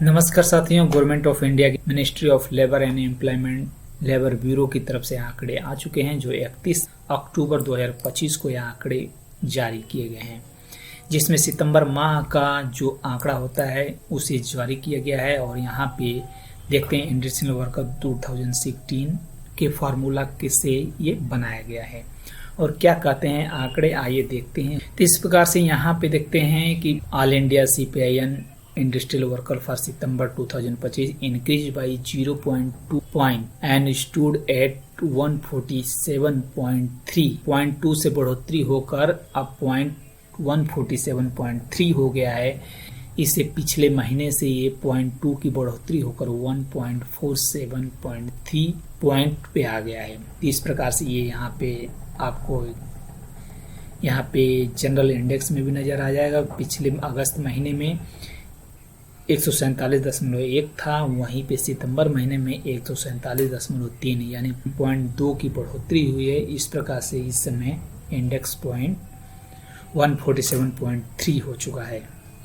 नमस्कार साथियों, government of India की ministry of labour and employment labour bureau की तरफ से आंकड़े आ चुके हैं जो 31 अक्टूबर 2025 को यह आंकड़े जारी किए गए हैं, जिसमें सितंबर माह का जो आंकड़ा होता है उसे जारी किया गया है। और यहाँ पे देखते हैं इंडस्ट्रियल वर्कर 2016 के फार्मूला से ये बनाया गया है और क्या कहते हैं आंकड़े, आइए देखते हैं। तो इस प्रकार से यहाँ पे देखते हैं कि all India CPIN industrial worker for September 2025 increase by 0.2 point and stood at 147.3 .2 से बढ़ोतरी होकर अब 147.3 हो गया है। इससे पिछले महीने से ये 0.2 की बढ़ोतरी होकर 1.47.3 पॉइंट पे आ गया है। इस प्रकार से ये यहाँ पे आपको यहाँ पे जनरल इंडेक्स में भी नजर आ जाएगा। पिछले अगस्त महीने में 147.1 था, वहीं पे सितंबर महीने में 147.3 यानी 0.2 की बढ़ोतरी हुई है। इस प्रकार से इस समय इंडेक्स पॉइंट 147.3 हो चुका है।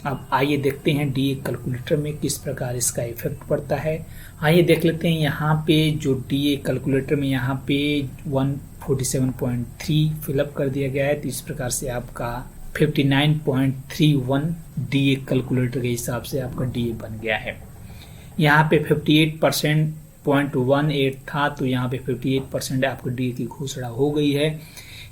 अब आइए देखते हैं DA कैलकुलेटर में किस प्रकार इसका इफेक्ट पड़ता है। आइए देख लेते हैं। यहाँ पे जो DA कैलकुलेटर में यहाँ पे 147.3 फिलअप कर दिया गया है, तो इस प्रकार से आपका 59.31 DA कैलकुलेटर के हिसाब से आपका DA बन गया है। यहाँ पे 58.18 था, तो यहाँ पे 58% आपका DA की घोषणा हो गई है।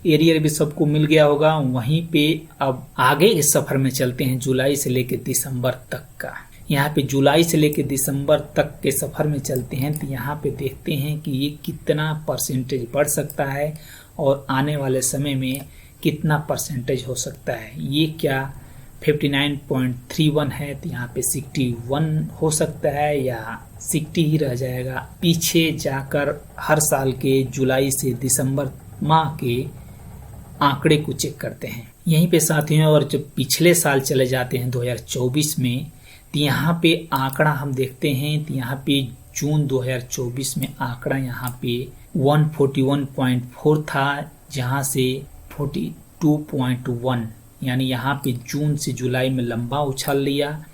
एरियर भी सबको मिल गया होगा। वहीं पे अब आगे इस सफर में चलते हैं जुलाई से लेकर दिसंबर तक का। यहाँ पे जुलाई से लेकर दिसंबर तक के सफर में चलते हैं, तो यहाँ पे देखते हैं कि ये कितना परसेंटेज बढ़ सकता है और आने वाले समय में कितना परसेंटेज हो सकता है। ये क्या 59.31 है, तो यहाँ पे 61 हो सकता है या 60 ही रह जाएगा। पीछे जाकर हर साल के जुलाई से दिसंबर माह के आंकड़े को चेक करते हैं यहीं पे साथियों। और जब पिछले साल चले जाते हैं 2024 में, तो यहाँ पे आंकड़ा हम देखते हैं, तो यहाँ पे जून 2024 में आंकड़ा यहाँ पे 141.4 था, जहाँ से 42.1 यानी यहाँ पे जून से जुलाई में लंबा उछाल लिया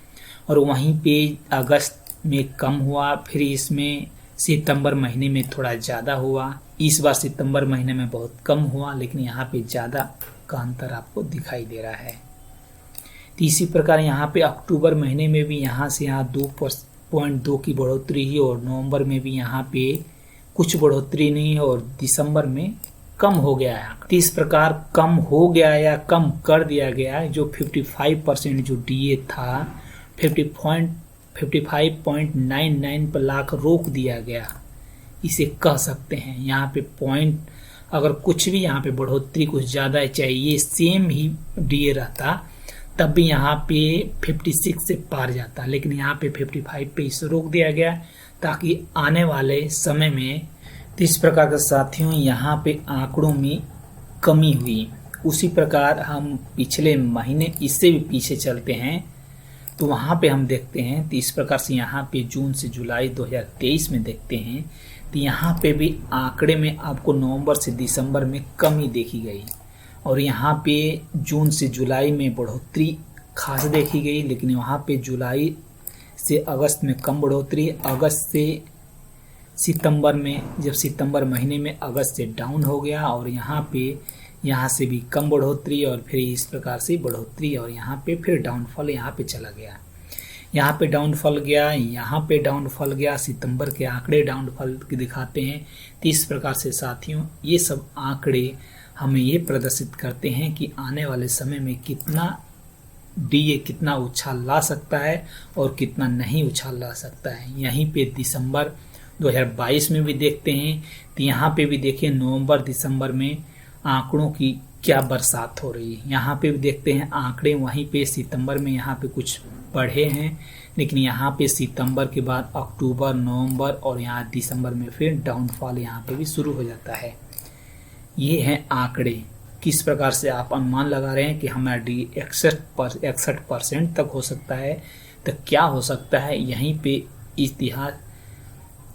और वहीं पे अगस्त में कम हुआ, फिर इसमें सितंबर महीने में थोड़ा ज़्यादा हुआ। इस बार सितंबर महीने में बहुत कम हुआ, लेकिन यहाँ पे ज़्यादा का अंतर आपको दिखाई दे रहा है। तो इसी प्रकार यहाँ पे अक्टूबर महीने में भी यहाँ से यहाँ 2.2 की बढ़ोतरी ही और नवंबर में भी यहाँ पे कुछ बढ़ोतरी नहीं है और दिसंबर में कम हो गया है। तो इस प्रकार कम हो गया या कम कर दिया गया है। जो 55% जो DA था 55.99 पर लाख रोक दिया गया, इसे कह सकते हैं। यहाँ पे पॉइंट अगर कुछ भी यहाँ पे बढ़ोतरी कुछ ज़्यादा है, चाहे ये सेम ही DA रहता तब भी यहाँ पे 56 से पार जाता, लेकिन यहाँ पे 55 पे इसे रोक दिया गया ताकि आने वाले समय में। तो इस प्रकार के साथियों यहाँ पे आंकड़ों में कमी हुई। उसी प्रकार हम पिछले महीने इससे भी पीछे चलते हैं, तो वहाँ पे हम देखते हैं। तो इस प्रकार से यहाँ पे जून से जुलाई 2023 में देखते हैं, तो यहाँ पे भी आंकड़े में आपको नवंबर से दिसंबर में कमी देखी गई और यहाँ पे जून से जुलाई में बढ़ोतरी खास देखी गई, लेकिन वहाँ पे जुलाई से अगस्त में कम बढ़ोतरी, अगस्त से सितंबर में, जब सितंबर महीने में अगस्त से डाउन हो गया और यहाँ से भी कम बढ़ोतरी और फिर इस प्रकार से बढ़ोतरी और यहाँ पे फिर डाउनफॉल यहाँ पे चला गया। यहाँ पे डाउनफॉल गया, यहाँ पे डाउनफॉल गया, सितंबर के आंकड़े डाउनफॉल दिखाते हैं। तो इस प्रकार से साथियों ये सब आंकड़े हमें ये प्रदर्शित करते हैं कि आने वाले समय में कितना DA कितना उछाल ला सकता है और कितना नहीं उछाल ला सकता है। यहीं पे दिसंबर 2022 में भी देखते हैं, तो यहाँ पे भी देखिए नवंबर दिसंबर में आंकड़ों की क्या बरसात हो रही है। यहाँ पे भी देखते हैं आंकड़े, वहीं पे सितंबर में यहाँ पे कुछ बढ़े हैं, लेकिन यहाँ पे सितंबर के बाद अक्टूबर, नवंबर और यहाँ दिसंबर में फिर डाउनफॉल यहाँ पे भी शुरू हो जाता है। ये हैं आंकड़े। किस प्रकार से आप अनुमान लगा रहे हैं कि हमारा DA 61% तक हो सकता है, तो क्या हो सकता है। यहीं पे इतिहास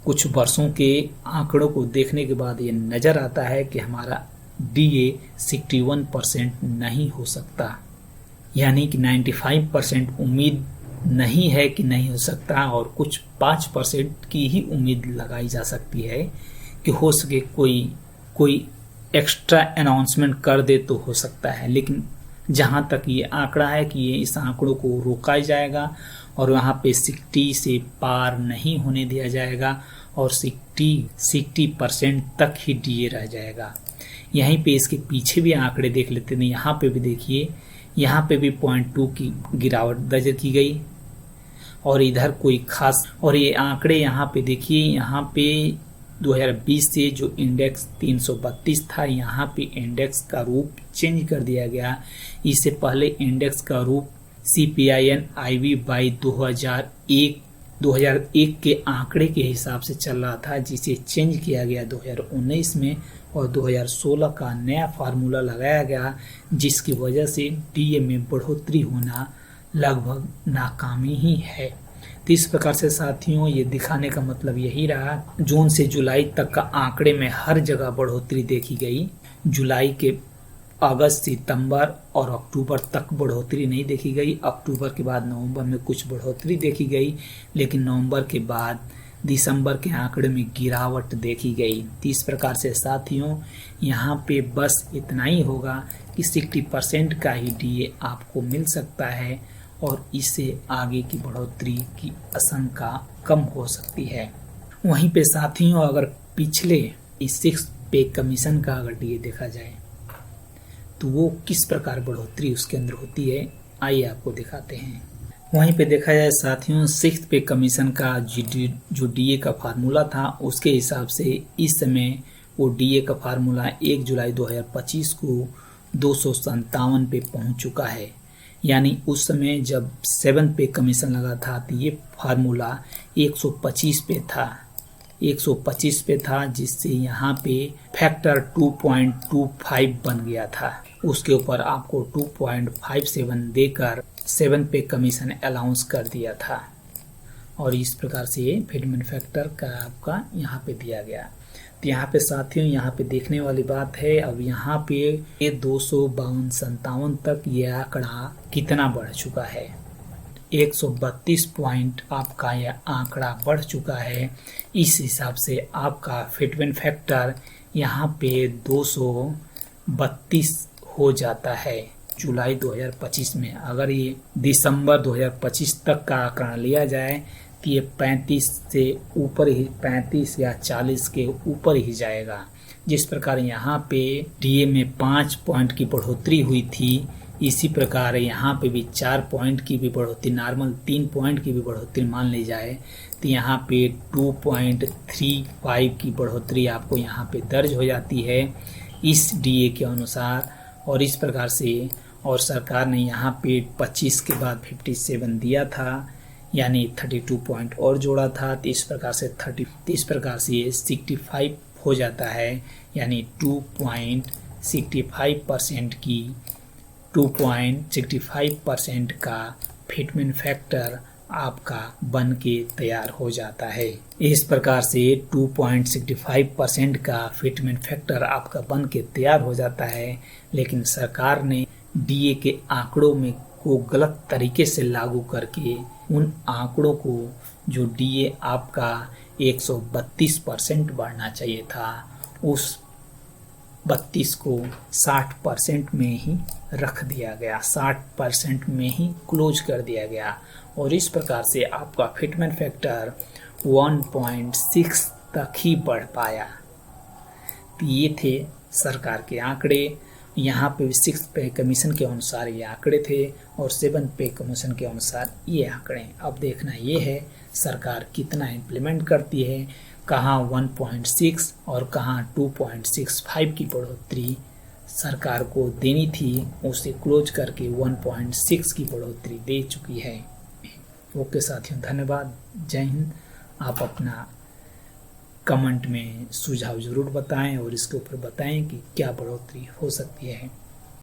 कुछ वर्षों के आंकड़ों को देखने के बाद ये नज़र आता है कि हमारा DA 61% नहीं हो सकता, यानी कि 95% उम्मीद नहीं है कि नहीं हो सकता, और कुछ 5% की ही उम्मीद लगाई जा सकती है कि हो सके कोई एक्स्ट्रा अनाउंसमेंट कर दे तो हो सकता है। लेकिन जहाँ तक ये आंकड़ा है कि ये इस आंकड़ों को रोका जाएगा और वहाँ पे 60 से पार नहीं होने दिया जाएगा और 60% तक ही डीए रह जाएगा। यहीं पे इसके पीछे भी आंकड़े देख लेते हैं। यहाँ पे भी देखिए, यहाँ पे भी 0.2 की गिरावट दर्ज की गई और इधर कोई खास, और ये आंकड़े यहाँ पे देखिए, यहाँ पे 2020 से जो इंडेक्स 332 था, यहाँ पे इंडेक्स का रूप चेंज कर दिया गया। इससे पहले इंडेक्स का रूप CPIN IV बाई 2001 के आंकड़े के हिसाब से चल रहा था, जिसे चेंज किया गया 2019 में और 2016 का नया फार्मूला लगाया गया, जिसकी वजह से डीए में बढ़ोतरी होना लगभग नाकामी ही है। तो इस प्रकार से साथियों, ये दिखाने का मतलब यही रहा, जून से जुलाई तक का आंकड़े में हर जगह बढ़ोतरी देखी गई। जुलाई के अगस्त, सितंबर और अक्टूबर तक बढ़ोतरी नहीं देखी गई। अक्टूबर के बाद नवंबर में कुछ बढ़ोतरी देखी गई, लेकिन नवंबर के बाद दिसंबर के आंकड़े में गिरावट देखी गई। तो इस प्रकार से साथियों, यहाँ पे बस इतना ही होगा कि 60% का ही डीए आपको मिल सकता है और इससे आगे की बढ़ोतरी की आशंका कम हो सकती है। वहीं पे साथियों, अगर पिछले 6 पे कमीशन का अगर डीए देखा जाए तो वो किस प्रकार बढ़ोतरी उसके अंदर होती है, आइए आपको दिखाते हैं। वहीं पे देखा जाए साथियों, 6 पे कमीशन का जो डीए का फार्मूला था, उसके हिसाब से इस समय वो डीए का फार्मूला 1 जुलाई 2025 को 257 पे पहुंच चुका है। यानी उस समय जब 7 पे कमीशन लगा था तो ये फार्मूला 125 पे था, 125 पे था, जिससे यहाँ पे फैक्टर 2.25 बन गया था। उसके ऊपर आपको 2.57 देकर 7 पे कमीशन अलाउंस कर दिया था और इस प्रकार से ये फिटमेंट फैक्टर का आपका यहाँ पे दिया गया। तो यहाँ पे साथियों, यहाँ पे देखने वाली बात है, अब यहाँ पे ये 252-57 तक ये आंकड़ा कितना बढ़ चुका है। 132 पॉइंट आपका यह आंकड़ा बढ़ चुका है। इस हिसाब से आपका फिटमेंट फैक्टर यहाँ पे 232 हो जाता है जुलाई 2025 में। अगर ये दिसंबर 2025 तक का आंकड़ा लिया जाए तो ये 35 से ऊपर ही, 35 या 40 के ऊपर ही जाएगा। जिस प्रकार यहाँ पे डीए में 5 पॉइंट की बढ़ोतरी हुई थी, इसी प्रकार यहाँ पे भी 4 पॉइंट की भी बढ़ोतरी, नॉर्मल 3 पॉइंट की भी बढ़ोतरी मान ली जाए तो यहाँ पे 2.35 की बढ़ोतरी आपको यहाँ पे दर्ज हो जाती है इस डीए के अनुसार। और इस प्रकार से, और सरकार ने यहाँ पे 25 के बाद 57 दिया था, यानी 32 पॉइंट और जोड़ा था। तो इस प्रकार से ये 65 हो जाता है, यानी 2.65% का फिटमेंट फैक्टर आपका बन के तैयार हो जाता है। इस प्रकार से 2.65% का फिटमेंट फैक्टर आपका बन के तैयार हो जाता है, लेकिन सरकार ने डीए के आंकड़ों में को गलत तरीके से लागू करके उन आंकड़ों को, जो डीए आपका 132% बढ़ना चाहिए था, उस 32 को 60% में ही रख दिया गया, 60% में ही क्लोज कर दिया गया और इस प्रकार से आपका फिटमेंट फैक्टर 1.6 तक ही बढ़ पाया। तो ये थे सरकार के आंकड़े। यहाँ पे 6 पे कमीशन के अनुसार ये आंकड़े थे और 7 पे कमीशन के अनुसार ये आंकड़े। अब देखना ये है सरकार कितना इम्प्लीमेंट करती है, कहाँ 1.6 और कहाँ 2.65 की बढ़ोतरी सरकार को देनी थी, उसे क्लोज करके 1.6 की बढ़ोतरी दे चुकी है। ओके साथियों, धन्यवाद, जय हिंद। आप अपना कमेंट में सुझाव ज़रूर बताएं और इसके ऊपर बताएं कि क्या बढ़ोतरी हो सकती है।